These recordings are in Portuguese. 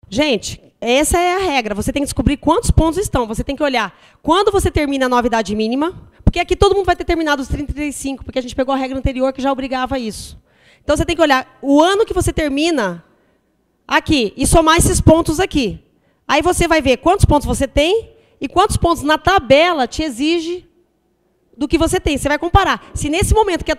Gente, essa é a regra. Você tem que descobrir quantos pontos estão. Você tem que olhar quando você termina a nova idade mínima, porque aqui todo mundo vai ter terminado os 30 e 35, porque a gente pegou a regra anterior que já obrigava isso. Então, você tem que olhar o ano que você termina aqui e somar esses pontos aqui. Aí você vai ver quantos pontos você tem e quantos pontos na tabela te exige do que você tem. Você vai comparar. Se nesse momento, que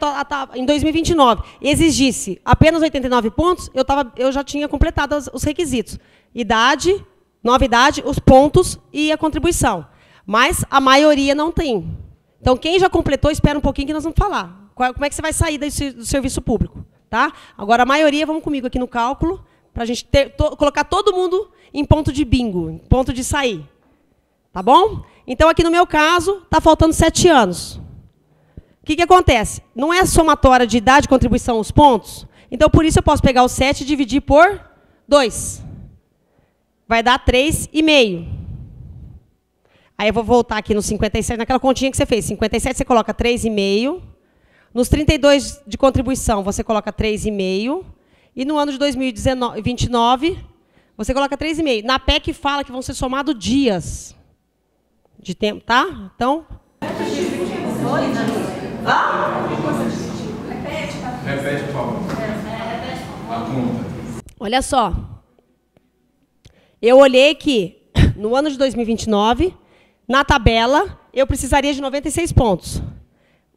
em 2029, exigisse apenas 89 pontos, eu já tinha completado os requisitos. Idade, nova idade, os pontos e a contribuição. Mas a maioria não tem. Então, quem já completou, espera um pouquinho que nós vamos falar. Como é que você vai sair do serviço público? Tá? Agora, a maioria, vamos comigo aqui no cálculo, para a gente colocar todo mundo em ponto de bingo, em ponto de sair. Tá bom? Então, aqui no meu caso, está faltando 7 anos. O que acontece? Não é somatória de idade e contribuição os pontos? Então, por isso, eu posso pegar o 7 e dividir por 2. Vai dar 3,5. Aí eu vou voltar aqui no 57, naquela continha que você fez. 57 você coloca 3,5. Nos 32 de contribuição, você coloca 3,5. E no ano de 2029, você coloca 3,5. Na PEC fala que vão ser somados dias de tempo, tá? Então... Repete, por favor. A conta. Olha só. Eu olhei que, no ano de 2029, na tabela, eu precisaria de 96 pontos.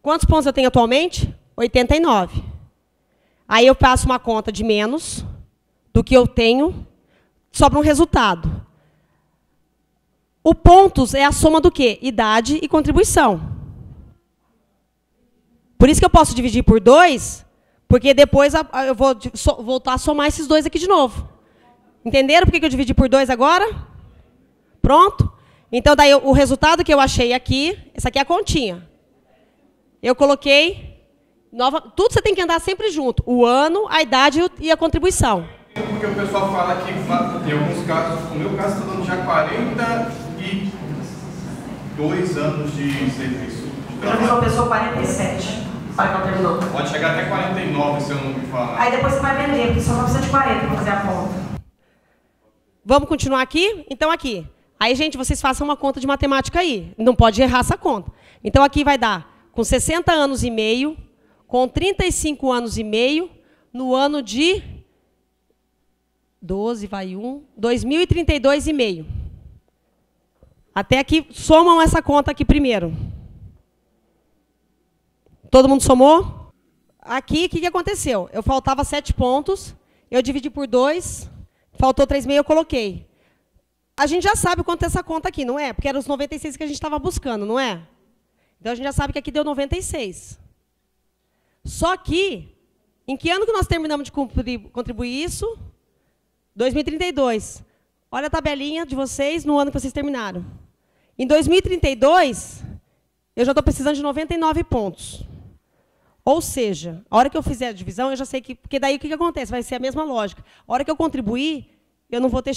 Quantos pontos eu tenho atualmente? 89. Aí eu faço uma conta de menos do que eu tenho, sobra um resultado. O pontos é a soma do quê? Idade e contribuição. Por isso que eu posso dividir por 2, porque depois eu vou voltar a somar esses 2 aqui de novo. Entenderam por que eu dividi por 2 agora? Pronto? Então, daí o resultado que eu achei aqui, essa aqui é a continha. Eu coloquei, tudo você tem que andar sempre junto. O ano, a idade e a contribuição. Porque o pessoal fala que, em alguns casos, no meu caso, está dando já 42 anos de serviço. Já fiz uma pessoa 47, para que ela terminou. Pode chegar até 49, se eu não me falar. Aí depois você vai vender, porque só precisa de 40 para fazer a conta. Vamos continuar aqui? Então, aqui. Aí, gente, vocês façam uma conta de matemática aí. Não pode errar essa conta. Então, aqui vai dar com 60 anos e meio, com 35 anos e meio, no ano de 2032 e meio. Até aqui, somam essa conta aqui primeiro. Todo mundo somou? Aqui, o que aconteceu? Eu faltava 7 pontos, eu dividi por 2, faltou 3,5, eu coloquei. A gente já sabe quanto é essa conta aqui, não é? Porque eram os 96 que a gente estava buscando, não é? Então, a gente já sabe que aqui deu 96. Só que, em que ano que nós terminamos de contribuir isso? 2032. Olha a tabelinha de vocês no ano que vocês terminaram. Em 2032, eu já estou precisando de 99 pontos. Ou seja, a hora que eu fizer a divisão, eu já sei que... Porque daí o que acontece? Vai ser a mesma lógica. A hora que eu contribuir, eu não vou ter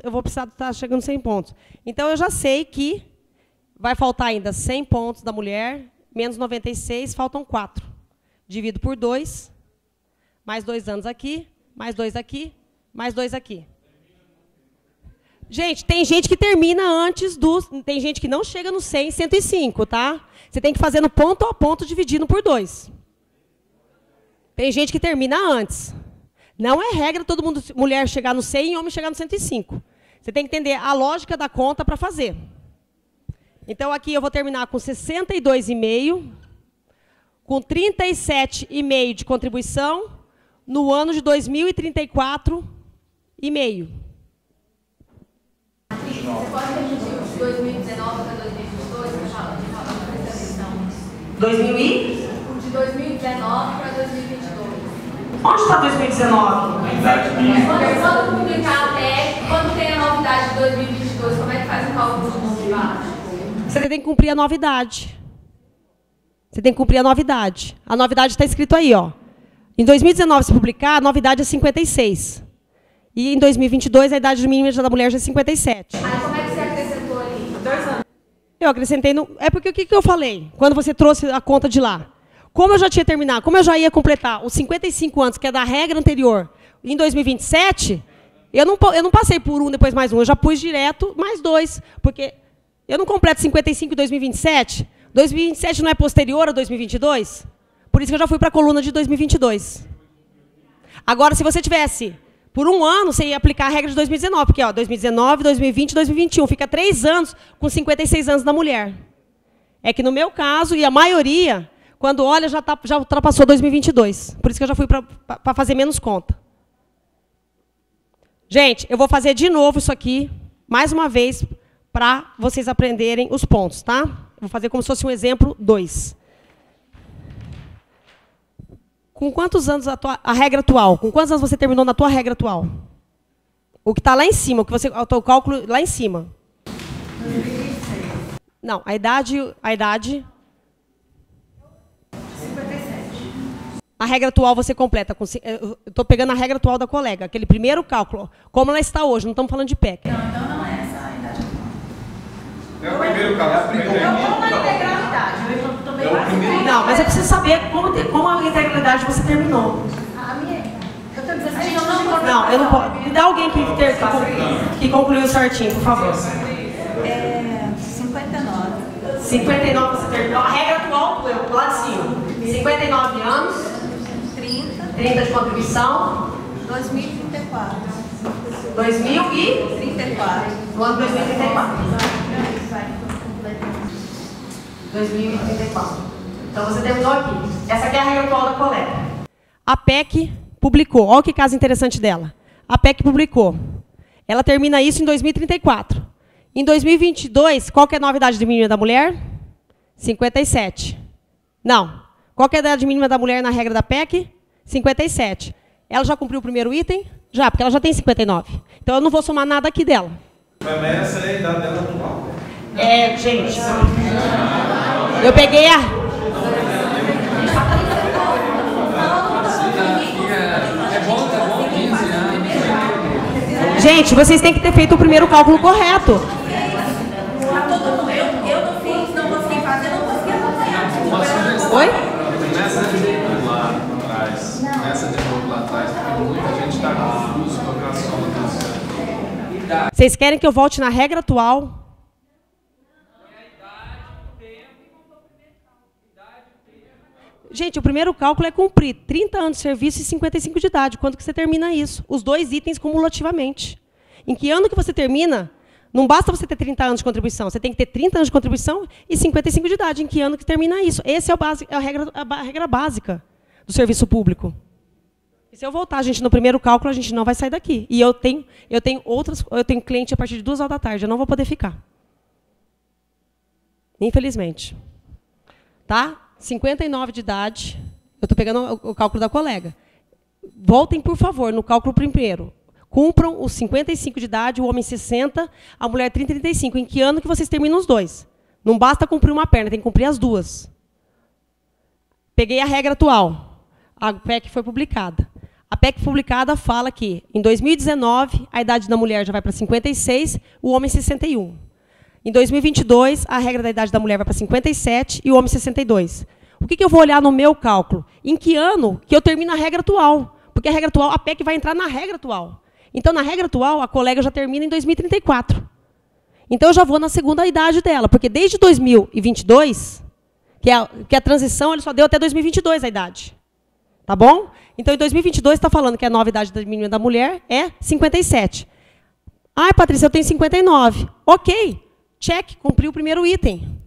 eu vou precisar estar chegando 100 pontos. Então, eu já sei que vai faltar ainda 100 pontos da mulher, menos 96, faltam 4. Divido por 2, mais 2 anos aqui, mais 2 aqui, mais 2 aqui. Gente, tem gente que termina antes dos... Tem gente que não chega no 100, 105, tá? Você tem que fazer no ponto a ponto, dividindo por 2. Tem gente que termina antes. Não é regra todo mundo, mulher chegar no 100 e homem chegar no 105. Você tem que entender a lógica da conta para fazer. Então, aqui eu vou terminar com 62,5, com 37,5 de contribuição, no ano de 2034,5. Você pode repetir de 2019 para 2022? De 2000 e? De 2019 para 2022. Onde está 2019? A idade mínima. Quando publicar a PEC, quando tem a novidade de 2022, como é que faz o cálculo de ponto de baixo? Você tem que cumprir a novidade. Você tem que cumprir a novidade. A novidade está escrito aí, ó. Em 2019, se publicar, a novidade é 56. E em 2022, a idade mínima da mulher já é 57. Aí como é que você acrescentou ali? 2 anos. Eu acrescentei no... É porque o que eu falei quando você trouxe a conta de lá? Como eu já tinha terminado, como eu já ia completar os 55 anos, que é da regra anterior, em 2027, Eu não passei por um, depois mais um. Eu já pus direto mais 2. Porque eu não completo 55 em 2027. 2027 não é posterior a 2022? Por isso que eu já fui para a coluna de 2022. Agora, se você tivesse por um ano, você ia aplicar a regra de 2019. Porque, ó, 2019, 2020, 2021. Fica 3 anos com 56 anos da mulher. É que no meu caso, e a maioria, quando olha, já ultrapassou 2022. Por isso que eu já fui para fazer menos conta. Gente, eu vou fazer de novo isso aqui, mais uma vez, para vocês aprenderem os pontos, tá? Vou fazer como se fosse um exemplo 2. Com quantos anos a regra atual? Com quantos anos você terminou na tua regra atual? O que está lá em cima, o teu cálculo lá em cima. 2026. Não, a idade... 57. A regra atual você completa. Eu estou pegando a regra atual da colega, aquele primeiro cálculo. Como ela está hoje, não estamos falando de PEC. Não, então não é essa a idade atual. É o primeiro cálculo. Eu estou na integralidade. Eu também Não, mas eu preciso saber como a integralidade você terminou. A minha. Eu estou dizendo A gente que eu não Não, eu não posso. Me dá alguém que concluiu certinho, por favor. 59. 59 você terminou. A regra atual, lá de cima. 59 anos, 30 de contribuição, 2034. 2034. No ano 2034. 2034. Então você terminou aqui. Essa aqui é a regra atual da colega. A PEC publicou. Olha que caso interessante dela. A PEC publicou. Ela termina isso em 2034. Em 2022, qual que é a novidade de mínima da mulher? 57. Não. Qual que é a idade mínima da mulher na regra da PEC? 57. Ela já cumpriu o primeiro item? Já, porque ela já tem 59. Então eu não vou somar nada aqui dela. Mas essa é a idade dela atual. É, gente. Eu peguei a... Gente, vocês têm que ter feito o primeiro cálculo correto. Eu não fiz, não consegui fazer, não consegui acompanhar. Oi? Nessa de novo lá atrás, porque muita gente está confuso com a soma. Vocês querem que eu volte na regra atual? Gente, o primeiro cálculo é cumprir 30 anos de serviço e 55 de idade. Quando que você termina isso? Os 2 itens cumulativamente. Em que ano que você termina? Não basta você ter 30 anos de contribuição. Você tem que ter 30 anos de contribuição e 55 de idade. Em que ano que termina isso? Essa é a regra básica do serviço público. E se eu voltar, gente, no primeiro cálculo, a gente não vai sair daqui. E eu tenho cliente a partir de 2 horas da tarde. Eu não vou poder ficar. Infelizmente. Tá? 59 de idade. Eu estou pegando o cálculo da colega. Voltem, por favor, no cálculo primeiro. Cumpram os 55 de idade, o homem 60, a mulher 30 e 35. Em que ano que vocês terminam os 2? Não basta cumprir uma perna, tem que cumprir as 2. Peguei a regra atual. A PEC foi publicada. A PEC publicada fala que, em 2019, a idade da mulher já vai para 56, o homem 61. Em 2022, a regra da idade da mulher vai para 57 e o homem 62. O que eu vou olhar no meu cálculo? Em que ano que eu termino a regra atual? Porque a regra atual, a PEC vai entrar na regra atual. Então, na regra atual, a colega já termina em 2034. Então, eu já vou na segunda idade dela, porque desde 2022, que a transição ele só deu até 2022 a idade. Tá bom? Então, em 2022, está falando que a nova idade mínima da mulher é 57. Ai, Patrícia, eu tenho 59. Ok. Check, cumpriu o primeiro item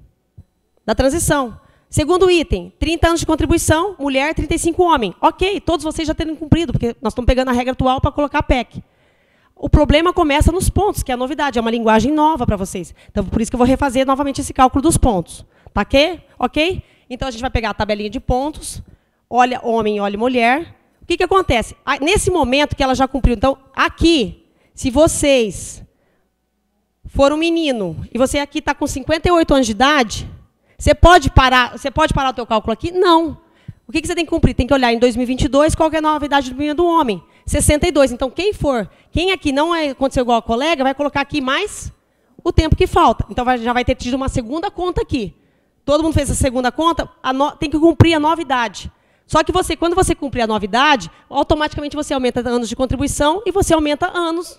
da transição. Segundo item, 30 anos de contribuição, mulher, 35 homem. Ok, todos vocês já terem cumprido, porque nós estamos pegando a regra atual para colocar a PEC. O problema começa nos pontos, que é a novidade, é uma linguagem nova para vocês. Então, por isso que eu vou refazer novamente esse cálculo dos pontos. Tá ok? Ok? Então, a gente vai pegar a tabelinha de pontos, olha homem, olha mulher. O que acontece? Nesse momento que ela já cumpriu, então, aqui, se vocês for um menino e você aqui está com 58 anos de idade, você pode parar o teu cálculo aqui? Não. O que você tem que cumprir? Tem que olhar em 2022 qual que é a nova idade do homem. 62. Então, quem aqui não aconteceu igual a colega, vai colocar aqui mais o tempo que falta. Então, já vai ter tido uma segunda conta aqui. Todo mundo fez a segunda conta, tem que cumprir a nova idade. Só que você, quando você cumprir a novidade, automaticamente você aumenta anos de contribuição e você aumenta anos.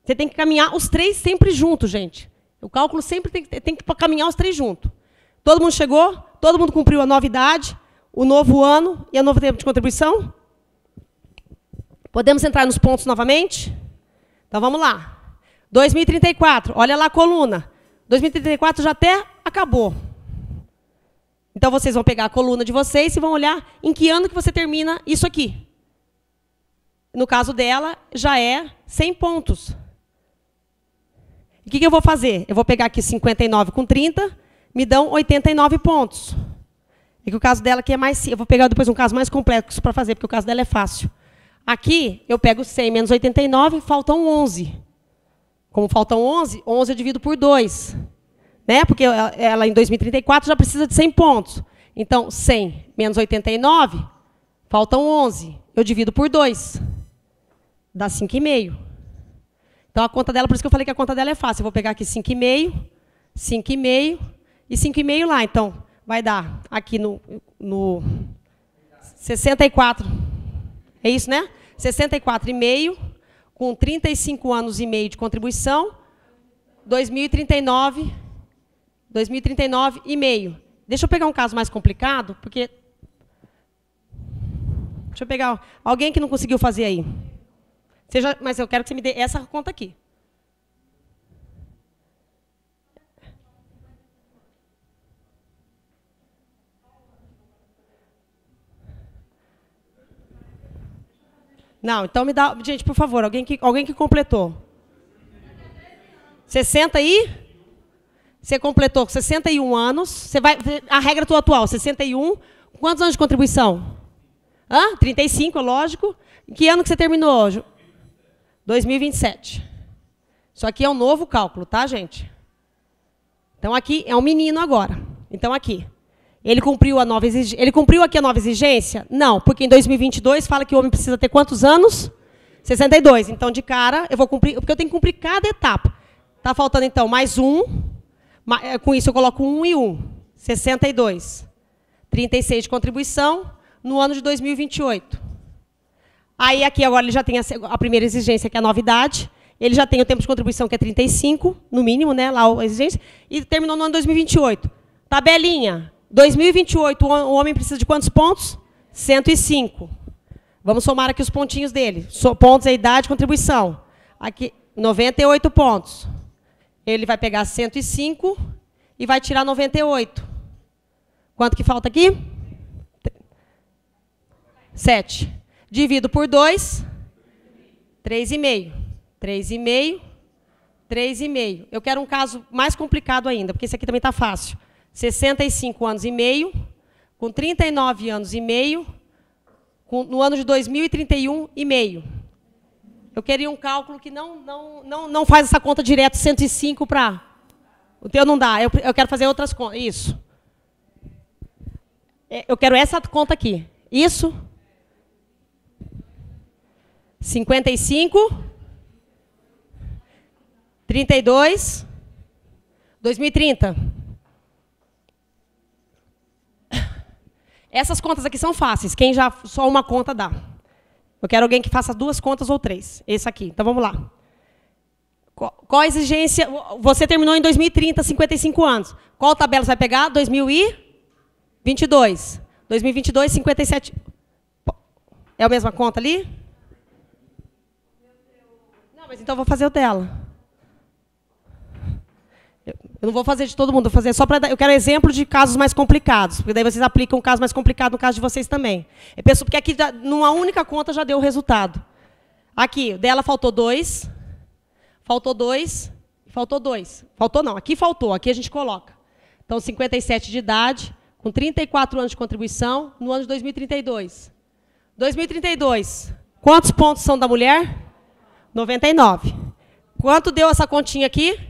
Você tem que caminhar os 3 sempre juntos, gente. O cálculo sempre tem que caminhar os 3 juntos. Todo mundo chegou? Todo mundo cumpriu a novidade, o novo ano e o novo tempo de contribuição? Podemos entrar nos pontos novamente? Então, vamos lá. 2034, olha lá a coluna. 2034 já até acabou. Então, vocês vão pegar a coluna de vocês e vão olhar em que ano que você termina isso aqui. No caso dela, já é 100 pontos. O que eu vou fazer? Eu vou pegar aqui 59 com 30, me dão 89 pontos. É que o caso dela aqui é mais... Eu vou pegar depois um caso mais complexo para fazer, porque o caso dela é fácil. Aqui, eu pego 100 menos 89, faltam 11. Como faltam 11, 11 eu divido por 2. Né? Porque ela, em 2034, já precisa de 100 pontos. Então, 100 menos 89, faltam 11. Eu divido por 2. Dá 5,5. Então, a conta dela, por isso que eu falei que a conta dela é fácil. Eu vou pegar aqui 5,5, 5,5 e 5,5 lá. Então, vai dar aqui no 64. É isso, né? 64,5, com 35 anos e meio de contribuição, 2039 e meio. Deixa eu pegar um caso mais complicado, porque... Deixa eu pegar alguém que não conseguiu fazer aí. Mas eu quero que você me dê essa conta aqui. Não, então me dá... Gente, por favor, alguém que completou. 60 e... Você completou 61 anos. Você vai, a regra tua atual, 61. Quantos anos de contribuição? 35, é lógico. Em que ano que você terminou? 2027. Isso aqui é um novo cálculo, tá, gente? Então, aqui é um menino agora. Então, aqui. Ele cumpriu a nova exigência. Ele cumpriu aqui a nova exigência? Não, porque em 2022 fala que o homem precisa ter quantos anos? 62. Então, de cara, eu vou cumprir, porque eu tenho que cumprir cada etapa. Está faltando, então, mais um. Com isso, eu coloco 1 e 1. 62. 36 de contribuição no ano de 2028. Aí, aqui, agora, ele já tem a primeira exigência, que é a novidade. Ele já tem o tempo de contribuição, que é 35, no mínimo, né, lá a exigência. E terminou no ano de 2028. Tabelinha. 2028, o homem precisa de quantos pontos? 105. Vamos somar aqui os pontinhos dele. Pontos é idade, contribuição. Aqui, 98 pontos. Ele vai pegar 105 e vai tirar 98. Quanto que falta aqui? 7. Divido por 2. 3,5. 3,5. 3,5. Eu quero um caso mais complicado ainda, porque esse aqui também está fácil. 65 anos e meio, com 39 anos e meio, no ano de 2031 e meio. Eu queria um cálculo que não faz essa conta direto, 105 para... O teu não dá, eu quero fazer outras contas. Isso. Eu quero essa conta aqui. Isso. 55. 32. 2030. Essas contas aqui são fáceis. Quem já só uma conta dá. Eu quero alguém que faça 2 contas ou 3. Esse aqui. Então, vamos lá. Qual a exigência? Você terminou em 2030, 55 anos. Qual tabela você vai pegar? 2022. 2022, 57. É a mesma conta ali? Não, mas então eu vou fazer o dela. Eu não vou fazer de todo mundo, vou fazer só para... Eu quero exemplo de casos mais complicados, porque daí vocês aplicam um caso mais complicado no caso de vocês também. Eu penso, porque aqui, numa única conta, já deu o resultado. Aqui, dela faltou 2, faltou 2, faltou 2. Faltou não, aqui faltou, aqui a gente coloca. Então, 57 de idade, com 34 anos de contribuição, no ano de 2032. 2032, quantos pontos são da mulher? 99. Quanto deu essa continha aqui?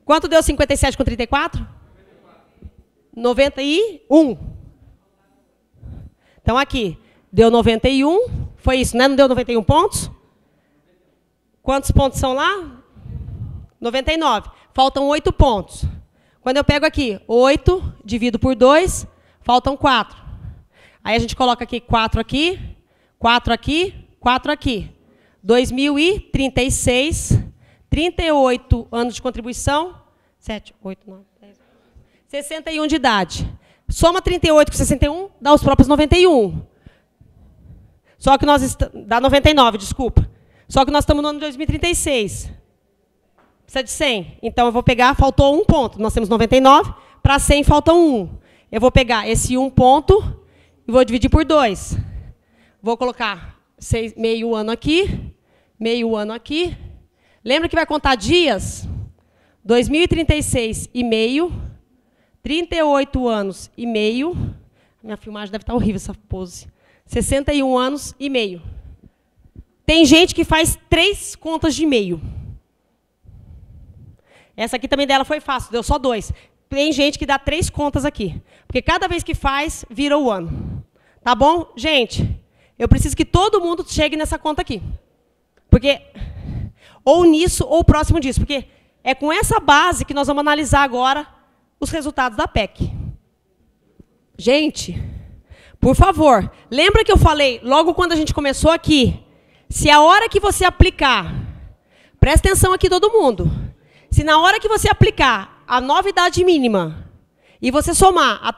Quanto deu 57 com 34? 91. Então, aqui, deu 91. Foi isso, né? Não deu 91 pontos? Quantos pontos são lá? 99. Faltam 8 pontos. Quando eu pego aqui, 8, divido por 2, faltam 4. Aí a gente coloca aqui 4 aqui, 4 aqui, 4 aqui. 2036, 38 anos de contribuição, 7, 8, 9, 10, 61 de idade. Soma 38 com 61, dá os próprios 91. Só que nós dá 99, desculpa. Só que nós estamos no ano de 2036. Precisa de 100. Então, eu vou pegar, faltou 1 ponto. Nós temos 99, para 100 falta 1. Eu vou pegar esse 1 ponto e vou dividir por 2. Vou colocar meio ano aqui, meio ano aqui. Lembra que vai contar dias? 2036 e meio, 38 anos e meio. Minha filmagem deve estar horrível, essa pose. 61 anos e meio. Tem gente que faz 3 contas de meio. Essa aqui também dela foi fácil, deu só 2. Tem gente que dá 3 contas aqui. Porque cada vez que faz, vira o ano. Tá bom? Gente, eu preciso que todo mundo chegue nessa conta aqui. Porque, ou nisso, ou próximo disso. Porque é com essa base que nós vamos analisar agora os resultados da PEC. Gente, por favor, lembra que eu falei, logo quando a gente começou aqui, se a hora que você aplicar, presta atenção aqui todo mundo, se na hora que você aplicar a nova idade mínima, e você somar a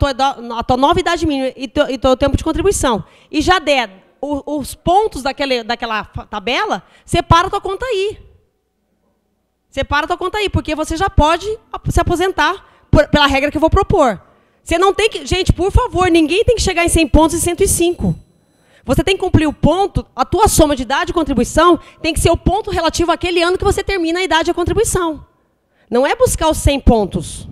tua nova idade mínima e teu tempo de contribuição, e já der os pontos daquela tabela, separa a tua conta aí. Separa a tua conta aí, porque você já pode se aposentar pela regra que eu vou propor. Você não tem que... Gente, por favor, ninguém tem que chegar em 100 pontos e 105. Você tem que cumprir o ponto, a tua soma de idade e contribuição tem que ser o ponto relativo àquele ano que você termina a idade e a contribuição. Não é buscar os 100 pontos.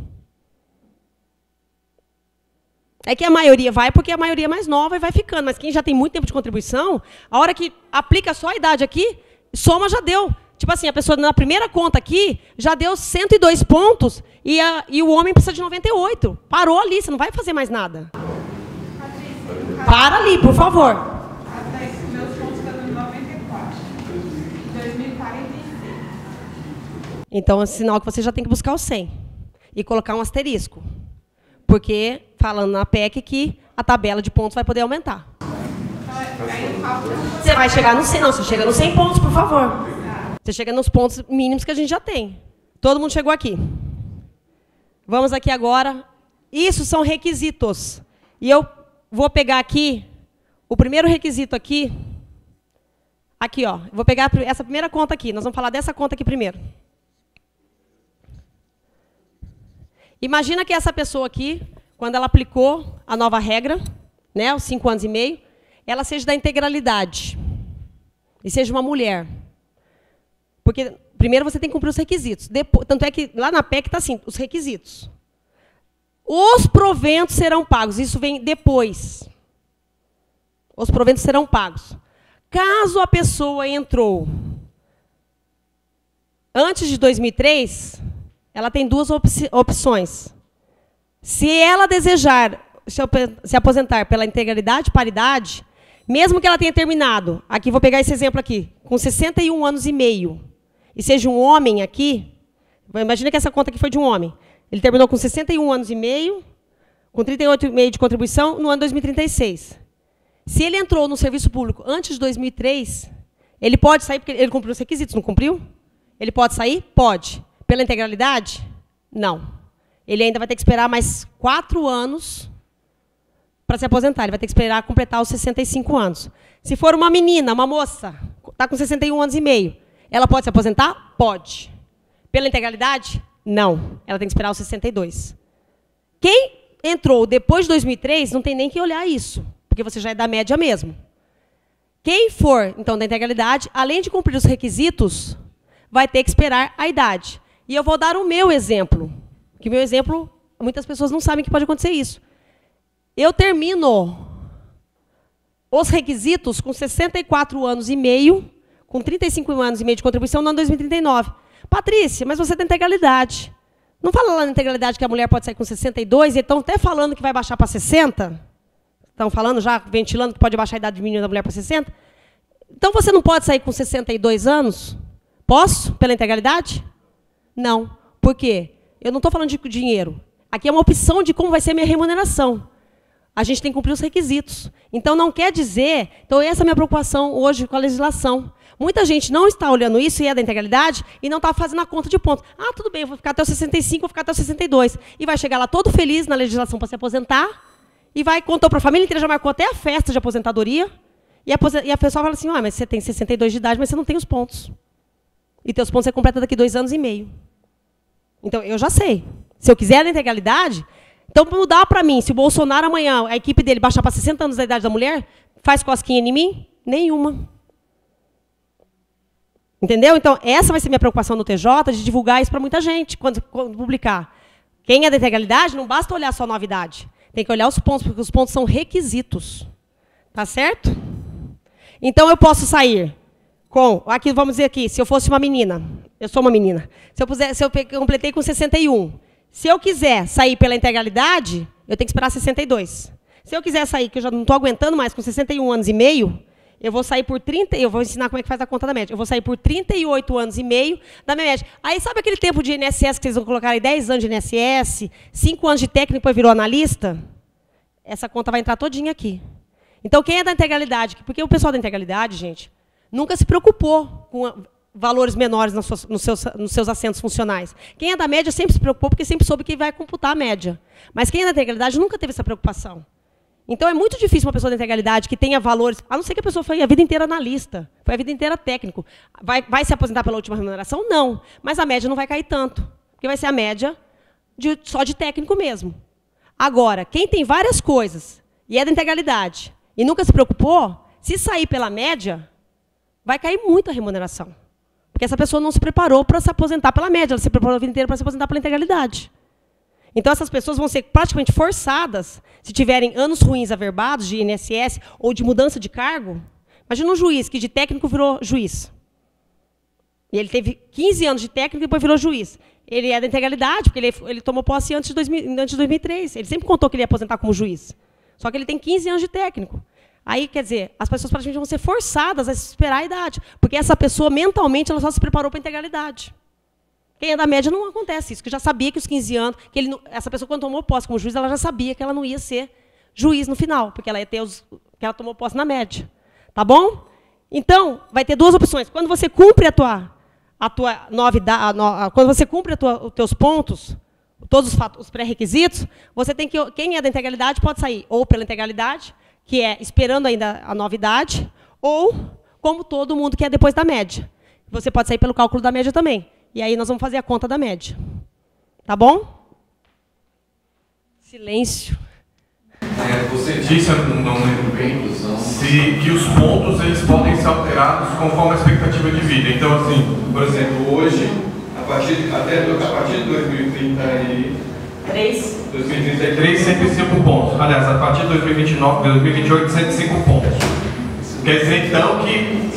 É que a maioria vai porque a maioria é mais nova e vai ficando. Mas quem já tem muito tempo de contribuição, a hora que aplica só a idade aqui, soma já deu. Tipo assim, a pessoa na primeira conta aqui já deu 102 pontos e o homem precisa de 98. Parou ali, você não vai fazer mais nada. Para ali, por favor. Até que meus pontos estão dando 94. 2046. Então, é sinal que você já tem que buscar o 100. E colocar um asterisco. Porque, falando na PEC, que a tabela de pontos vai poder aumentar. Você vai chegar no 100, não, você chega nos 100 pontos, por favor. Você chega nos pontos mínimos que a gente já tem. Todo mundo chegou aqui. Vamos aqui agora. Isso são requisitos. E eu vou pegar aqui, o primeiro requisito aqui. Aqui, ó. Vou pegar essa primeira conta aqui. Nós vamos falar dessa conta aqui primeiro. Imagina que essa pessoa aqui, quando ela aplicou a nova regra, né, os 5 anos e meio, ela seja da integralidade. E seja uma mulher. Porque primeiro você tem que cumprir os requisitos. Depois, tanto é que lá na PEC está assim, os requisitos. Os proventos serão pagos. Isso vem depois. Os proventos serão pagos. Caso a pessoa entrou antes de 2003, ela tem 2 opções. Se ela desejar se aposentar pela integralidade, paridade, mesmo que ela tenha terminado, aqui vou pegar esse exemplo aqui, com 61 anos e meio, e seja um homem aqui, imagina que essa conta aqui foi de um homem. Ele terminou com 61 anos e meio, com 38,5 de contribuição, no ano 2036. Se ele entrou no serviço público antes de 2003, ele pode sair, porque ele cumpriu os requisitos, não cumpriu? Ele pode sair? Pode. Pela integralidade? Não. Ele ainda vai ter que esperar mais 4 anos para se aposentar. Ele vai ter que esperar completar os 65 anos. Se for uma menina, uma moça, está com 61 anos e meio, ela pode se aposentar? Pode. Pela integralidade? Não. Ela tem que esperar os 62. Quem entrou depois de 2003, não tem nem que olhar isso, porque você já é da média mesmo. Quem for, então, da integralidade, além de cumprir os requisitos, vai ter que esperar a idade. E eu vou dar o meu exemplo, que meu exemplo, muitas pessoas não sabem que pode acontecer isso. Eu termino os requisitos com 64 anos e meio, com 35 anos e meio de contribuição no ano 2039. Patrícia, mas você tem integralidade. Não fala lá na integralidade que a mulher pode sair com 62, e estão até falando que vai baixar para 60? Estão falando já, ventilando que pode baixar a idade mínima da mulher para 60? Então você não pode sair com 62 anos? Posso, pela integralidade? Não. Por quê? Eu não estou falando de dinheiro. Aqui é uma opção de como vai ser a minha remuneração. A gente tem que cumprir os requisitos. Então, não quer dizer... Então, essa é a minha preocupação hoje com a legislação. Muita gente não está olhando isso, e é da integralidade, e não está fazendo a conta de pontos. Ah, tudo bem, eu vou ficar até os 65, vou ficar até os 62. E vai chegar lá todo feliz na legislação para se aposentar, e vai, contou para a família inteira, já marcou até a festa de aposentadoria, e a pessoa fala assim, mas você tem 62 de idade, mas você não tem os pontos. E teus pontos você completa daqui 2 anos e meio. Então, eu já sei. Se eu quiser a integralidade, então mudar para mim, se o Bolsonaro amanhã, a equipe dele baixar para 60 anos da idade da mulher, faz cosquinha em mim? Nenhuma. Entendeu? Então, essa vai ser minha preocupação no TJ, de divulgar isso para muita gente, quando publicar. Quem é da integralidade, não basta olhar só a novidade. Tem que olhar os pontos, porque os pontos são requisitos. Tá certo? Então, eu posso sair com... Aqui, vamos dizer aqui, se eu fosse uma menina. Eu sou uma menina. Se eu completei com 61. Se eu quiser sair pela integralidade, eu tenho que esperar 62. Se eu quiser sair, que eu já não estou aguentando mais, com 61 anos e meio... Eu vou sair por 30, eu vou ensinar como é que faz a conta da média. Eu vou sair por 38 anos e meio da minha média. Aí, sabe aquele tempo de INSS que vocês vão colocar aí 10 anos de INSS, 5 anos de técnico e depois virou analista? Essa conta vai entrar todinha aqui. Então, quem é da integralidade? Porque o pessoal da integralidade, gente, nunca se preocupou com valores menores nos seus assentos funcionais. Quem é da média sempre se preocupou, porque sempre soube que vai computar a média. Mas quem é da integralidade nunca teve essa preocupação. Então, é muito difícil uma pessoa da integralidade que tenha valores, a não ser que a pessoa foi a vida inteira analista, foi a vida inteira técnico. Vai se aposentar pela última remuneração? Não. Mas a média não vai cair tanto, porque vai ser a média só de técnico mesmo. Agora, quem tem várias coisas e é da integralidade e nunca se preocupou, se sair pela média, vai cair muito a remuneração. Porque essa pessoa não se preparou para se aposentar pela média, ela se preparou a vida inteira para se aposentar pela integralidade. Então, essas pessoas vão ser praticamente forçadas, se tiverem anos ruins averbados de INSS ou de mudança de cargo. Imagina um juiz que de técnico virou juiz. E ele teve 15 anos de técnico e depois virou juiz. Ele é da integralidade, porque ele tomou posse antes de 2003. Ele sempre contou que ele ia aposentar como juiz. Só que ele tem 15 anos de técnico. Aí, quer dizer, as pessoas praticamente vão ser forçadas a esperar a idade, porque essa pessoa, mentalmente, ela só se preparou para a integralidade. Quem é da média não acontece isso, que já sabia que os 15 anos, essa pessoa quando tomou posse como juiz, ela já sabia que ela não ia ser juiz no final, porque ela ia ter que ela tomou posse na média. Tá bom? Então, vai ter 2 opções. Quando você cumpre a tua novidade, quando você cumpre os teus pontos, todos os pré-requisitos, você tem que, quem é da integralidade pode sair ou pela integralidade, que é esperando ainda a novidade, ou como todo mundo que é depois da média. Você pode sair pelo cálculo da média também. E aí nós vamos fazer a conta da média. Tá bom? Silêncio. Você disse, eu não lembro bem, que os pontos eles podem ser alterados conforme a expectativa de vida. Então, assim, por exemplo, hoje, a partir de 2033, 105 pontos. Aliás, a partir de 2029, 2028, 105 pontos. Quer dizer, então, que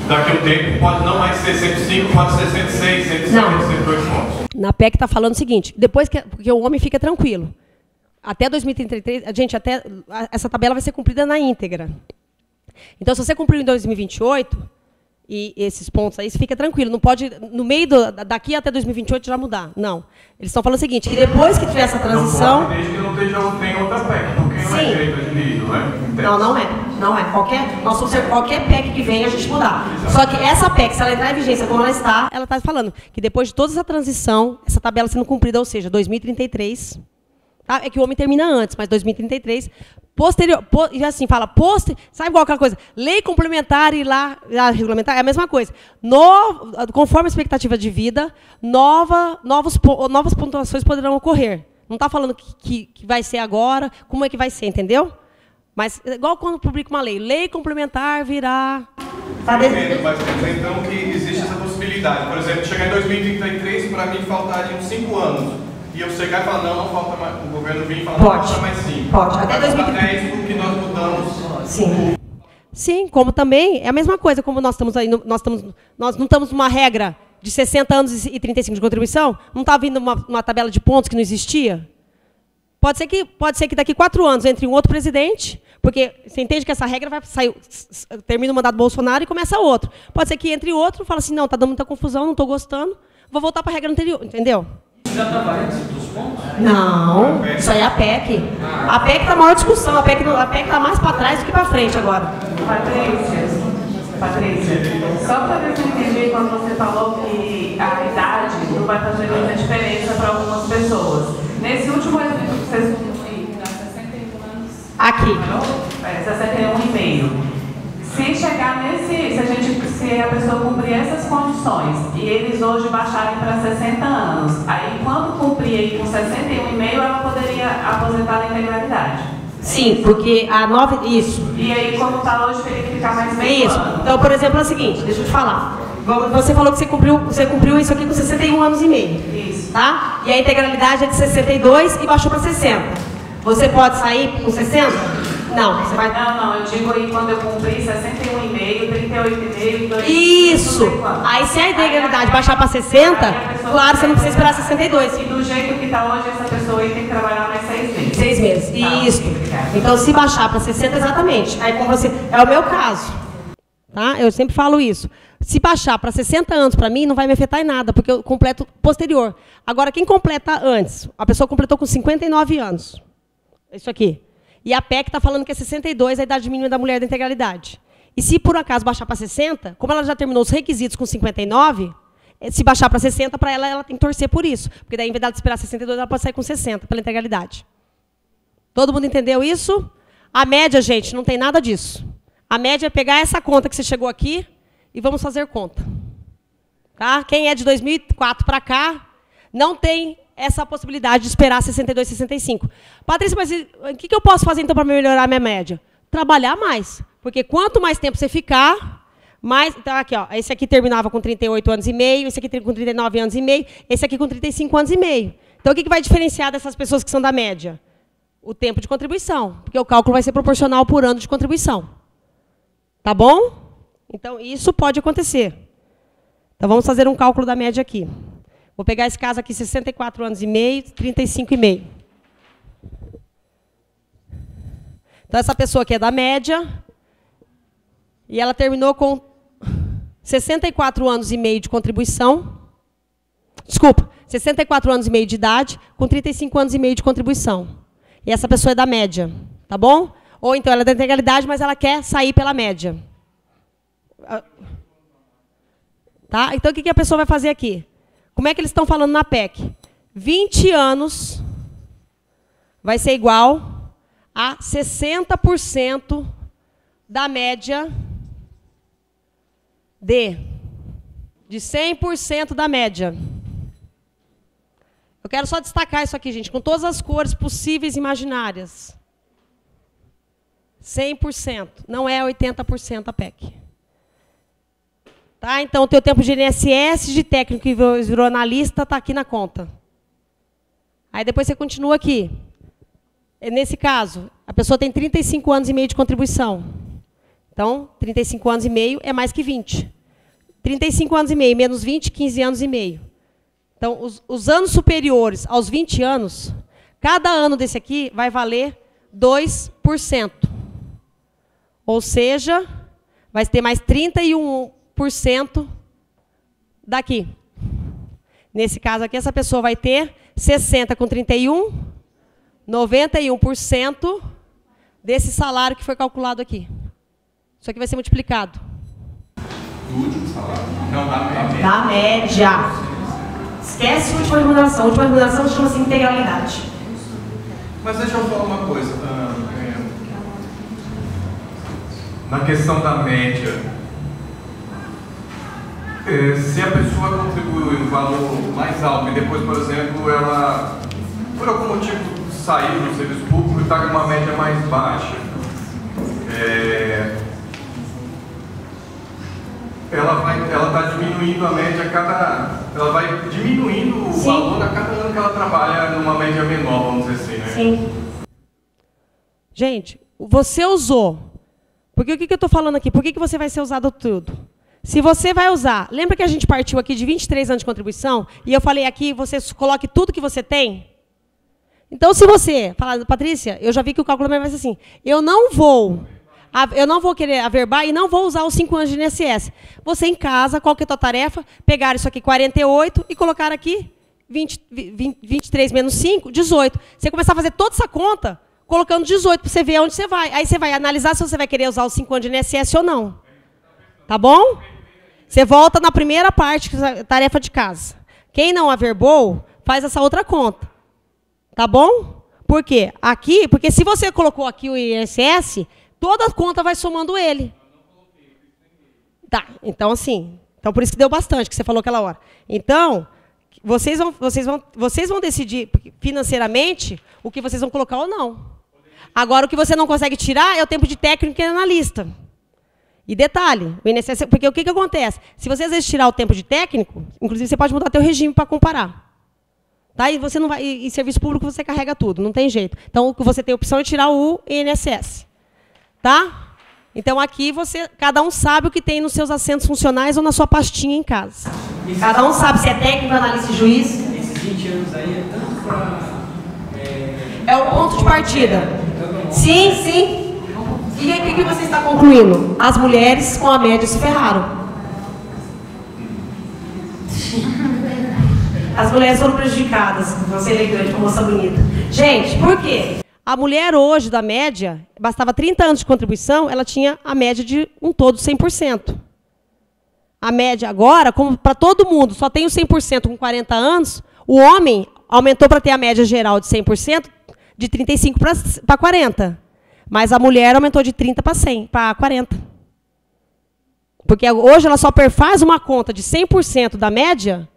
daqui a um tempo pode não mais ser 105, pode ser 106, 107, 108 pontos. Na PEC está falando o seguinte, porque o homem fica tranquilo. Até 2033, gente, essa tabela vai ser cumprida na íntegra. Então, se você cumpriu em 2028, e esses pontos aí, você fica tranquilo. Não pode, no meio daqui até 2028, já mudar. Não. Eles estão falando o seguinte, que depois que tiver essa transição... Não pode, desde que não tenha outra PEC, porque não é direito adquirido, né? Não é. Qualquer PEC que venha, a gente mudar. Só que essa PEC, se ela entrar em vigência como ela está falando que depois de toda essa transição, essa tabela sendo cumprida, ou seja, 2033... Tá? É que o homem termina antes, mas 2033, posterior, assim, sabe igual aquela coisa, lei complementar e lá regulamentar, é a mesma coisa. Conforme a expectativa de vida, novas pontuações poderão ocorrer. Não está falando que vai ser agora, como é que vai ser, entendeu? Mas, igual quando publica uma lei complementar virá... Mas quer dizer, então, que existe essa possibilidade. Por exemplo, chegar em 2033, para mim, faltariam 5 anos. E eu chegar e falar, não falta mais, o governo vir e falar, não falta mais 5. Pode, até 2030. Porque nós mudamos. Sim. Sim, como também, é a mesma coisa, como nós estamos aí, nós não estamos numa regra de 60 anos e 35 de contribuição, não está vindo uma tabela de pontos que não existia? Pode ser que daqui 4 anos entre um outro presidente, porque você entende que essa regra vai sair, termina o mandato do Bolsonaro e começa outro. Pode ser que entre outro e fala assim, não, está dando muita confusão, não estou gostando, vou voltar para a regra anterior, entendeu? já está valendo esses dos pontos? Não, isso aí é a PEC. A PEC está a maior discussão, a PEC está mais para trás do que para frente agora. Patrícia, só para ver se eu entendi quando você falou que a idade não vai fazer muita diferença para algumas pessoas. Nesse último exemplo que vocês Dá 61 anos. Aqui. 61,5. Se chegar se a pessoa cumprir essas condições e eles hoje baixarem para 60 anos, aí quando cumprir aí com 61,5, ela poderia aposentar na integralidade. Sim, porque a nova... Isso. E aí, como está hoje, teria que ficar mais meio Isso. ano. Então, por exemplo, é o seguinte, deixa eu te falar. Você falou que você cumpriu isso aqui com 61 anos e meio. Isso. Tá? E a integralidade é de 62 e baixou para 60. Você pode sair com 60? Não, você vai... Não, eu digo aí quando eu cumpri 61,5, 38,5, 2... Isso! Aí se a integralidade baixar para 60, claro, você não precisa esperar 62. E do jeito que está hoje, essa pessoa aí tem que trabalhar mais 6 meses. 6 meses. Isso. Então, se baixar para 60, exatamente. Aí, como você... É o meu caso. Tá? Eu sempre falo isso. Se baixar para 60 anos, para mim, não vai me afetar em nada, porque eu completo posterior. Agora, quem completa antes? A pessoa completou com 59 anos. Isso aqui. E a PEC está falando que é 62 a idade mínima da mulher da integralidade. E se, por acaso, baixar para 60, como ela já terminou os requisitos com 59, se baixar para 60, para ela tem que torcer por isso. Porque daí, em vez de esperar 62, ela pode sair com 60 pela integralidade. Todo mundo entendeu isso? A média, gente, não tem nada disso. A média é pegar essa conta que você chegou aqui e vamos fazer conta. Tá? Quem é de 2004 para cá, não tem essa possibilidade de esperar 62, 65. Patrícia, mas o que eu posso fazer, então, para melhorar a minha média? Trabalhar mais. Porque quanto mais tempo você ficar, mais... Então, aqui, ó, esse aqui terminava com 38 anos e meio, esse aqui com 39 anos e meio, esse aqui com 35 anos e meio. Então, o que vai diferenciar dessas pessoas que são da média? O tempo de contribuição. Porque o cálculo vai ser proporcional por ano de contribuição. Tá bom? Então, isso pode acontecer. Então, vamos fazer um cálculo da média aqui. Vou pegar esse caso aqui, 64 anos e meio, 35,5. Então, essa pessoa aqui é da média, e ela terminou com 64 anos e meio de contribuição. Desculpa, 64 anos e meio de idade, com 35 anos e meio de contribuição. E essa pessoa é da média, tá bom? Ou então ela é da integralidade, mas ela quer sair pela média. Tá? Então, o que a pessoa vai fazer aqui? Como é que eles estão falando na PEC? 20 anos vai ser igual a 60% da média de 100% da média. Eu quero só destacar isso aqui, gente, com todas as cores possíveis e imaginárias. 100%, não é 80% a PEC. Tá? Então, o teu tempo de INSS, de técnico que virou analista, está aqui na conta. Aí depois você continua aqui. Nesse caso, a pessoa tem 35 anos e meio de contribuição. Então, 35 anos e meio é mais que 20. 35 anos e meio menos 20, 15 anos e meio. Então, os anos superiores aos 20 anos, cada ano desse aqui vai valer 2%. Ou seja, vai ter mais 31% daqui. Nesse caso aqui, essa pessoa vai ter 60 com 31, 91% desse salário que foi calculado aqui. Isso aqui vai ser multiplicado. Do último salário? Não, da média. Da média. Esquece a última remuneração. A última remuneração chama-se integralidade. Mas deixa eu falar uma coisa. Na questão da média, se a pessoa contribui um valor mais alto e depois, por exemplo, ela, por algum motivo, saiu do serviço público e está com uma média mais baixa, ela está diminuindo a média a cada... Ela vai diminuindo o valor a cada ano que ela trabalha numa média menor, vamos dizer assim, né? Sim. Gente, você usou... Porque o que eu estou falando aqui? Por que você vai ser usado tudo? Se você vai usar... Lembra que a gente partiu aqui de 23 anos de contribuição? E eu falei aqui, você coloque tudo que você tem? Então, se você falar, Patrícia, eu já vi que o cálculo vai ser assim. Eu não vou querer averbar e não vou usar os 5 anos de INSS. Você em casa, qual que é a tua tarefa? Pegar isso aqui, 48, e colocar aqui 23 menos 5, 18. Você começar a fazer toda essa conta, colocando 18, para você ver onde você vai. Aí você vai analisar se você vai querer usar os 5 anos de INSS ou não. Tá bom? Você volta na primeira parte, tarefa de casa. Quem não averbou, faz essa outra conta. Tá bom? Por quê? Aqui, porque se você colocou aqui o INSS, toda a conta vai somando ele. Tá, então assim, então por isso que deu bastante, que você falou aquela hora. Então, vocês vão decidir financeiramente o que vocês vão colocar ou não. Agora, o que você não consegue tirar é o tempo de técnico e analista. E detalhe, o INSS, porque o que acontece? Se você às vezes tirar o tempo de técnico, inclusive você pode mudar teu regime para comparar. Tá? E você não vai, e serviço público você carrega tudo, não tem jeito. Então, o que você tem a opção é tirar o INSS. Tá? Então, aqui, cada um sabe o que tem nos seus assentos funcionais ou na sua pastinha em casa. Cada um sabe se é técnico, analista e juiz. Esses 20 anos aí é tanto para... É o ponto de partida. Sim, sim. E aí, o que você está concluindo? As mulheres com a média se ferraram. As mulheres foram prejudicadas. Você elegante, uma moça bonita. Gente, por quê? A mulher hoje, da média, bastava 30 anos de contribuição, ela tinha a média de um todo 100%. A média agora, como para todo mundo, só tem o 100% com 40 anos, o homem aumentou para ter a média geral de 100%, de 35 para 40. Mas a mulher aumentou de 30 para 40. Porque hoje ela só perfaz uma conta de 100% da média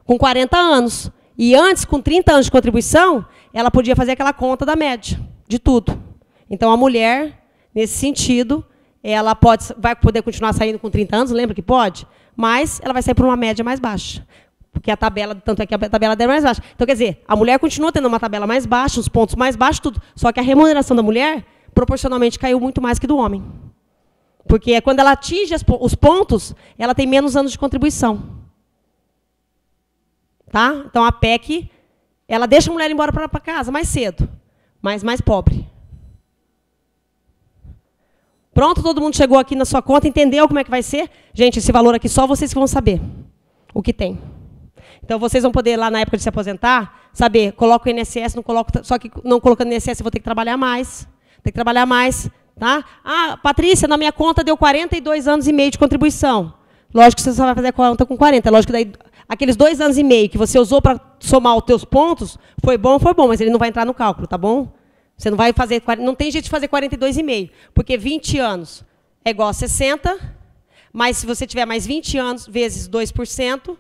com 40 anos. E antes, com 30 anos de contribuição, ela podia fazer aquela conta da média, de tudo. Então, a mulher, nesse sentido, ela vai poder continuar saindo com 30 anos, lembra que pode? Mas ela vai sair por uma média mais baixa. Porque a tabela, tanto é que a tabela dela é mais baixa. Então, quer dizer, a mulher continua tendo uma tabela mais baixa, os pontos mais baixos, tudo. Só que a remuneração da mulher, proporcionalmente, caiu muito mais que do homem. Porque quando ela atinge os pontos, ela tem menos anos de contribuição. Tá? Então, a PEC, ela deixa a mulher ir embora para casa mais cedo, mas mais pobre. Pronto, todo mundo chegou aqui na sua conta, entendeu como é que vai ser? Gente, esse valor aqui só vocês que vão saber o que tem. Então, vocês vão poder, lá na época de se aposentar, saber, coloca o INSS, não coloca, só que não colocando o INSS, eu vou ter que trabalhar mais. Tem que trabalhar mais. Tá? Ah, Patrícia, na minha conta deu 42 anos e meio de contribuição. Lógico que você só vai fazer a conta com 40. Lógico que daí, aqueles 2 anos e meio que você usou para somar os teus pontos, foi bom, mas ele não vai entrar no cálculo, tá bom? Você não vai fazer, não tem jeito de fazer 42,5, porque 20 anos é igual a 60, mas se você tiver mais 20 anos vezes 2%,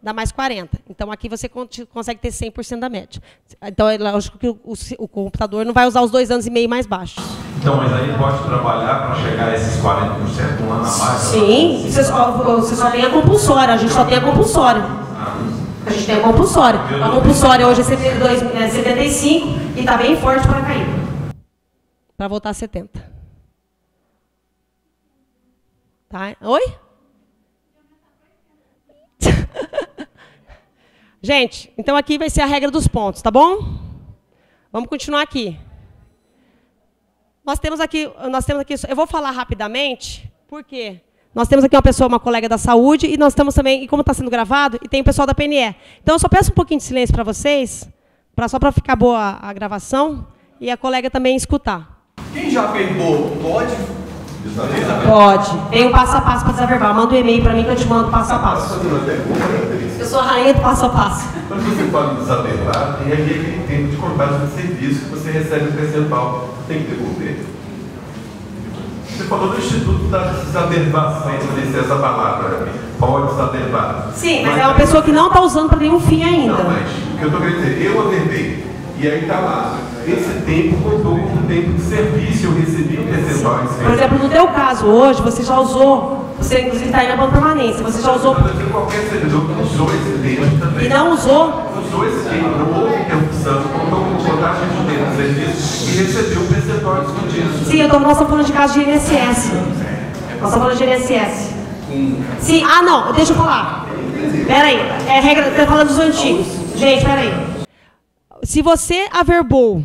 dá mais 40. Então, aqui você consegue ter 100% da média. Então, é lógico que o computador não vai usar os 2 anos e meio mais baixos. Então, mas aí pode trabalhar para chegar a esses 40%, um ano a mais? Sim, você só tem a compulsória, a gente só tem a compulsória. A gente tem a compulsória. A compulsória hoje é 75 e está bem forte para cair. Para voltar a 70. Tá? Oi? Gente, então aqui vai ser a regra dos pontos, tá bom? Vamos continuar aqui. Nós temos aqui, eu vou falar rapidamente, porque nós temos aqui uma colega da saúde, e nós estamos também, e como está sendo gravado, e tem o pessoal da PNE. Então, eu só peço um pouquinho de silêncio para vocês, só para ficar boa a gravação, e a colega também escutar. Quem já verbou, pode? Pode. Tem o passo a passo para desaverbar. Manda um e-mail para mim que eu te mando passo a passo. Eu sou a rainha do passo a passo. Quando você fala de desaverbar, tem ali aquele tempo de contrato de serviço que você recebe o percentual. Tem que devolver. Você falou do Instituto da Desaverbação, eu disse essa palavra. Pode desaverbar. Sim, mas é uma pessoa que não está usando para nenhum fim ainda. Não, mas o que eu estou querendo dizer, eu averbei. E aí está lá. Esse tempo contou como tempo de serviço, eu recebi um percentual de serviço. Por exemplo, no teu caso, hoje, você já usou, você inclusive está aí na banda permanência, você já usou... Qualquer servidor que usou esse tempo também. E não usou? Usou esse tempo, não houve interrupção, contou como contagem de tempo de serviço e recebeu um percentual discutido. Sim, nós estamos falando de caso de INSS. Nós estamos falando de INSS. Sim, não, deixa eu falar. Espera aí, é regra, está falando dos antigos. Gente, espera aí. Se você averbou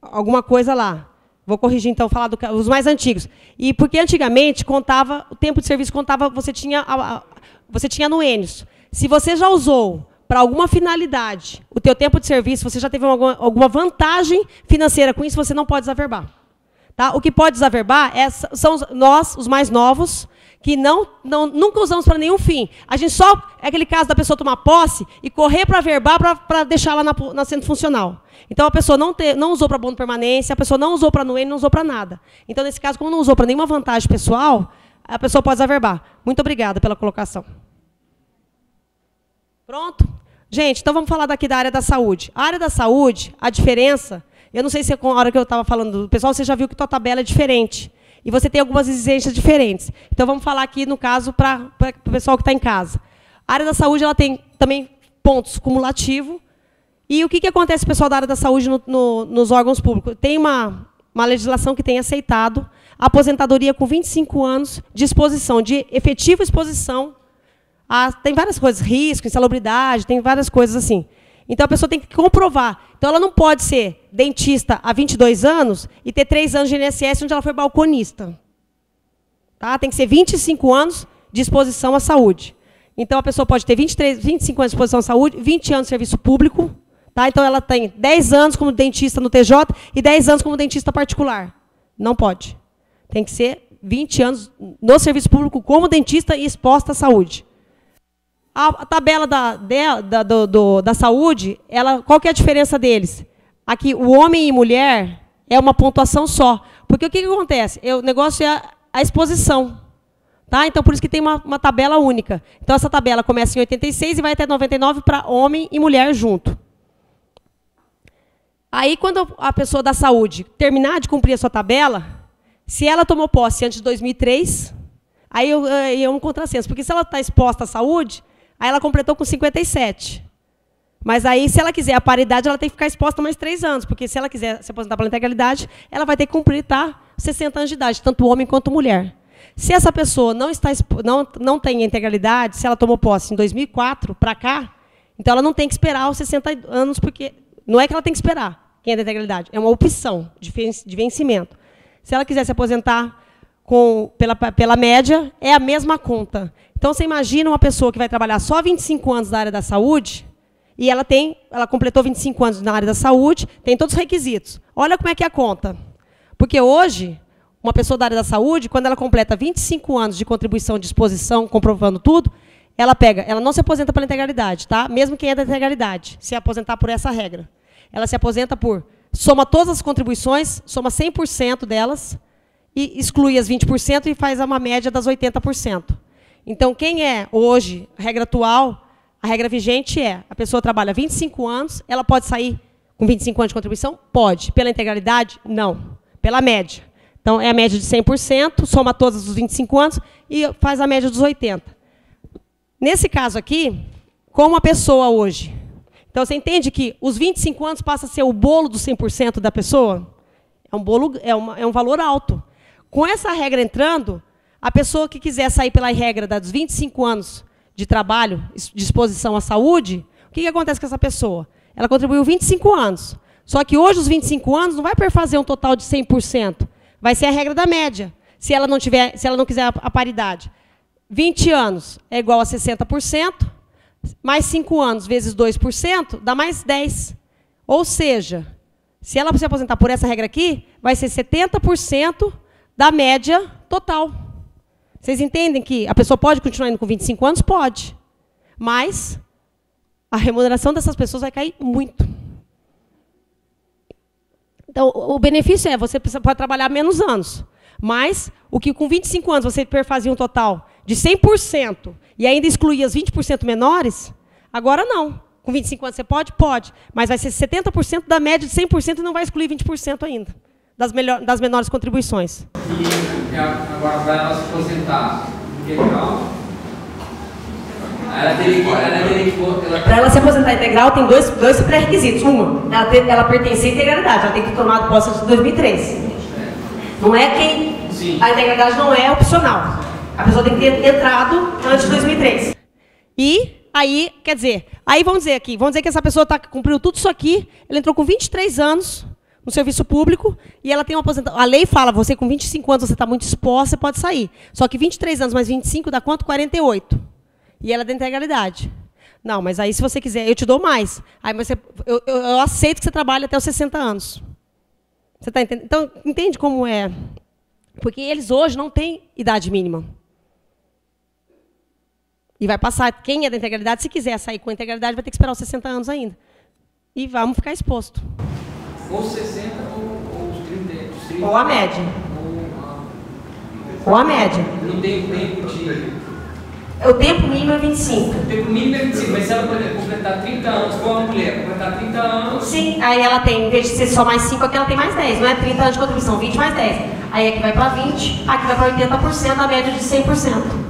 alguma coisa lá, vou corrigir então, falar dos mais antigos. E porque antigamente contava, o tempo de serviço contava, você tinha no Enes. Se você já usou para alguma finalidade, o teu tempo de serviço, você já teve alguma vantagem financeira com isso, você não pode desaverbar. Tá? O que pode desaverbar são nós, os mais novos, que nunca usamos para nenhum fim. A gente só, é aquele caso da pessoa tomar posse e correr para averbar para deixar lá na centro funcional. Então, a pessoa não usou para abono de permanência, a pessoa não usou para anuência, não usou para nada. Então, nesse caso, como não usou para nenhuma vantagem pessoal, a pessoa pode desaverbar. Muito obrigada pela colocação. Pronto? Gente, então vamos falar daqui da área da saúde. A área da saúde, a diferença, eu não sei se com a hora que eu estava falando do pessoal, você já viu que tua tabela é diferente. E você tem algumas exigências diferentes. Então, vamos falar aqui, no caso, para o pessoal que está em casa. A área da saúde ela tem também pontos cumulativos. E o que acontece, pessoal, da área da saúde nos órgãos públicos? Tem uma legislação que tem aceitado a aposentadoria com 25 anos de exposição, de efetiva exposição. Tem várias coisas, risco, insalubridade, tem várias coisas assim. Então, a pessoa tem que comprovar. Então, ela não pode ser dentista há 22 anos e ter 3 anos de INSS onde ela foi balconista. Tá? Tem que ser 25 anos de exposição à saúde. Então, a pessoa pode ter 25 anos de exposição à saúde, 20 anos de serviço público. Tá? Então, ela tem 10 anos como dentista no TJ e 10 anos como dentista particular. Não pode. Tem que ser 20 anos no serviço público como dentista e exposta à saúde. A tabela da saúde, qual que é a diferença deles? Aqui, o homem e mulher é uma pontuação só. Porque o que acontece? O negócio é a exposição. Tá? Então, por isso que tem uma tabela única. Então, essa tabela começa em 86 e vai até 99 para homem e mulher junto. Aí, quando a pessoa da saúde terminar de cumprir a sua tabela, se ela tomou posse antes de 2003, aí é um contrassenso. Porque se ela está exposta à saúde, aí ela completou com 57. Mas aí, se ela quiser a paridade, ela tem que ficar exposta mais 3 anos. Porque se ela quiser se aposentar pela integralidade, ela vai ter que cumprir 60 anos de idade, tanto homem quanto mulher. Se essa pessoa não tem integralidade, se ela tomou posse em 2004 para cá, então ela não tem que esperar os 60 anos, porque não é que ela tem que esperar quem é da integralidade, é uma opção de vencimento. Se ela quiser se aposentar pela média, é a mesma conta. Então, você imagina uma pessoa que vai trabalhar só 25 anos na área da saúde, e ela completou 25 anos na área da saúde, tem todos os requisitos. Olha como é que é a conta. Porque hoje, uma pessoa da área da saúde, quando ela completa 25 anos de contribuição de exposição, comprovando tudo, ela não se aposenta pela integralidade, tá? Mesmo quem é da integralidade, se aposentar por essa regra. Ela se aposenta soma todas as contribuições, soma 100% delas, e exclui as 20% e faz uma média das 80%. Então, quem é hoje, a regra atual, a regra vigente a pessoa trabalha 25 anos, ela pode sair com 25 anos de contribuição? Pode. Pela integralidade? Não. Pela média. Então, é a média de 100%, soma todos os 25 anos e faz a média dos 80%. Nesse caso aqui, como a pessoa hoje... Então, você entende que os 25 anos passa a ser o bolo dos 100% da pessoa? É um valor alto. Com essa regra entrando... A pessoa que quiser sair pela regra dos 25 anos de trabalho, de exposição à saúde, o que acontece com essa pessoa? Ela contribuiu 25 anos. Só que hoje, os 25 anos, não vai perfazer um total de 100%. Vai ser a regra da média, se ela não quiser a paridade. 20 anos é igual a 60%, mais 5 anos vezes 2%, dá mais 10%. Ou seja, se ela se aposentar por essa regra aqui, vai ser 70% da média total. Vocês entendem que a pessoa pode continuar indo com 25 anos? Pode. Mas a remuneração dessas pessoas vai cair muito. Então, o benefício você pode trabalhar menos anos. Mas o que com 25 anos você perfazia um total de 100% e ainda excluía as 20% menores, agora não. Com 25 anos você pode? Pode. Mas vai ser 70% da média de 100% e não vai excluir 20% ainda. Das menores contribuições. E agora, para ela se aposentar integral, para ela se aposentar integral, tem dois pré-requisitos. Ela pertence à integralidade, ela tem que tomar posse de 2003. Não é quem... Sim. A integralidade não é opcional. A pessoa tem que ter entrado antes de 2003. E aí, quer dizer, vamos dizer que essa pessoa cumpriu tudo isso aqui, ela entrou com 23 anos... no serviço público, e ela tem uma aposentadoria. A lei fala, você com 25 anos, você está muito exposta, você pode sair. Só que 23 anos mais 25 dá quanto? 48. E ela é da integralidade. Não, mas aí se você quiser, eu te dou mais. Aí eu aceito que você trabalhe até os 60 anos. Você está entendendo? Então, entende como é? Porque eles hoje não têm idade mínima. E vai passar, quem é da integralidade, se quiser sair com a integralidade, vai ter que esperar os 60 anos ainda. E vamos ficar exposto. Ou 60 ou os 30. Ou a média. Ou a média. Não tem tempo de... O tempo mínimo é 25. O tempo mínimo é 25, mas se ela completar 30 anos, com a mulher, completar 30 anos... Sim, aí ela tem, em vez de ser só mais 5, aqui ela tem mais 10. Não é 30 anos de contribuição, 20 mais 10. Aí aqui vai para 20, aqui vai para 80%, a média de 100%.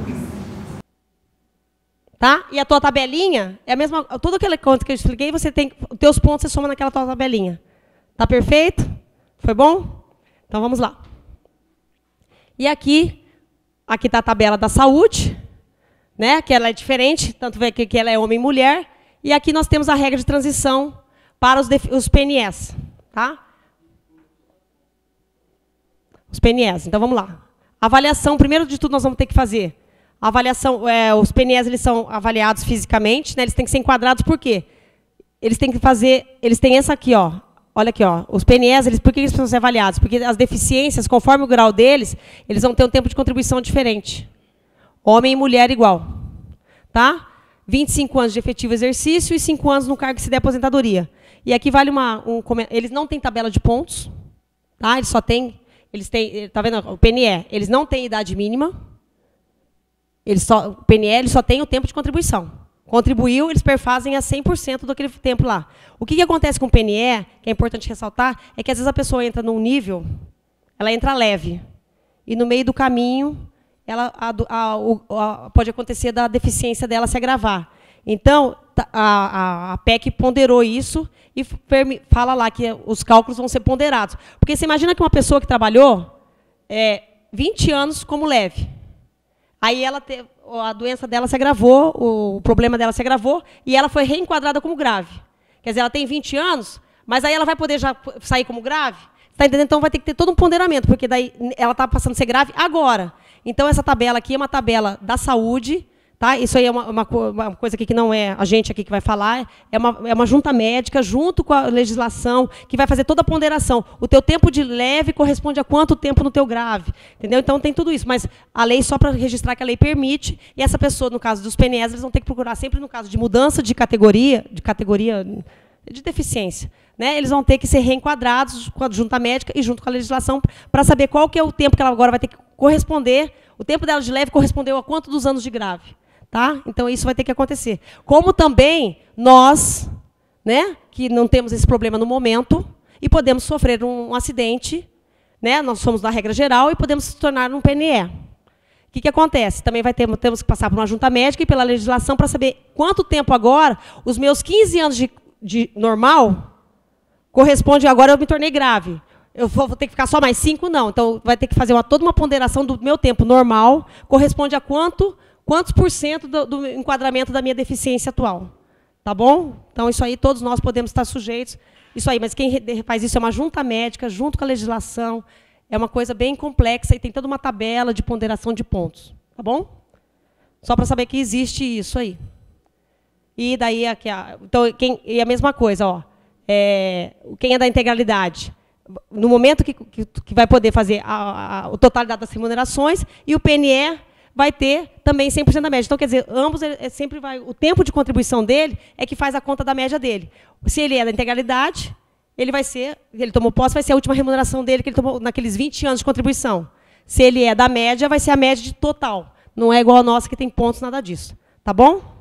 Tá? E a tua tabelinha é a mesma... Tudo aquele conto que eu expliquei, você tem... Os teus pontos você soma naquela tua tabelinha. Tá perfeito? Foi bom? Então vamos lá. E aqui está a tabela da saúde, né? Que ela é diferente, tanto é que ela é homem e mulher. E aqui nós temos a regra de transição para os PNS. Tá? Os PNS. Então vamos lá. Avaliação, primeiro de tudo nós vamos ter que fazer. A avaliação, os PNS eles são avaliados fisicamente, né? Eles têm que ser enquadrados por quê? Eles têm que fazer, eles têm essa aqui, ó. Olha aqui, ó. Os PNS, por que eles precisam ser avaliados? Porque as deficiências, conforme o grau deles, eles vão ter um tempo de contribuição diferente. Homem e mulher igual. Tá? 25 anos de efetivo exercício e 5 anos no cargo que se der aposentadoria. E aqui vale eles não têm tabela de pontos, tá? Eles só têm, tá vendo? O PNE, eles não têm idade mínima. O PNL só tem o tempo de contribuição. Contribuiu, eles perfazem a 100% daquele tempo lá. O que acontece com o PNE, que é importante ressaltar, é que às vezes a pessoa entra num nível, ela entra leve, e no meio do caminho, pode acontecer da deficiência dela se agravar. Então, a PEC ponderou isso e fala lá que os cálculos vão ser ponderados. Porque você imagina que uma pessoa que trabalhou 20 anos como leve, aí a doença dela se agravou, o problema dela se agravou, e ela foi reenquadrada como grave. Quer dizer, ela tem 20 anos, mas aí ela vai poder já sair como grave? Está entendendo? Então vai ter que ter todo um ponderamento, porque daí ela está passando a ser grave agora. Então essa tabela aqui é uma tabela da saúde, tá? Isso aí é uma coisa aqui que não é a gente aqui que vai falar, é uma junta médica junto com a legislação que vai fazer toda a ponderação. O teu tempo de leve corresponde a quanto tempo no teu grave, entendeu? Então tem tudo isso, mas a lei só para registrar que a lei permite, e essa pessoa, no caso dos PNS, eles vão ter que procurar sempre no caso de mudança de categoria de deficiência, né? Eles vão ter que ser reenquadrados com a junta médica e junto com a legislação para saber qual que é o tempo que ela agora vai ter que corresponder. O tempo dela de leve correspondeu a quanto dos anos de grave. Tá? Então, isso vai ter que acontecer. Como também nós, né, que não temos esse problema no momento, e podemos sofrer um acidente, né, nós somos da regra geral, e podemos se tornar um PNE. O que acontece? Também temos que passar por uma junta médica e pela legislação para saber quanto tempo agora, os meus 15 anos de normal, corresponde agora eu me tornei grave. Eu vou ter que ficar só mais 5? Não. Então, vai ter que fazer toda uma ponderação do meu tempo normal, corresponde a quantos por cento do enquadramento da minha deficiência atual. Tá bom? Então, isso aí, todos nós podemos estar sujeitos. Isso aí, mas quem faz isso é uma junta médica, junto com a legislação. É uma coisa bem complexa e tem toda uma tabela de ponderação de pontos. Tá bom? Só para saber que existe isso aí. E daí, então, e a mesma coisa, ó. Quem é da integralidade? No momento que vai poder fazer a totalidade das remunerações, e o PNE vai ter também 100% da média. Então, quer dizer, ambos sempre vai... O tempo de contribuição dele é que faz a conta da média dele. Se ele é da integralidade, ele tomou posse, vai ser a última remuneração dele que ele tomou naqueles 20 anos de contribuição. Se ele é da média, vai ser a média de total. Não é igual a nossa, que tem pontos, nada disso. Tá bom?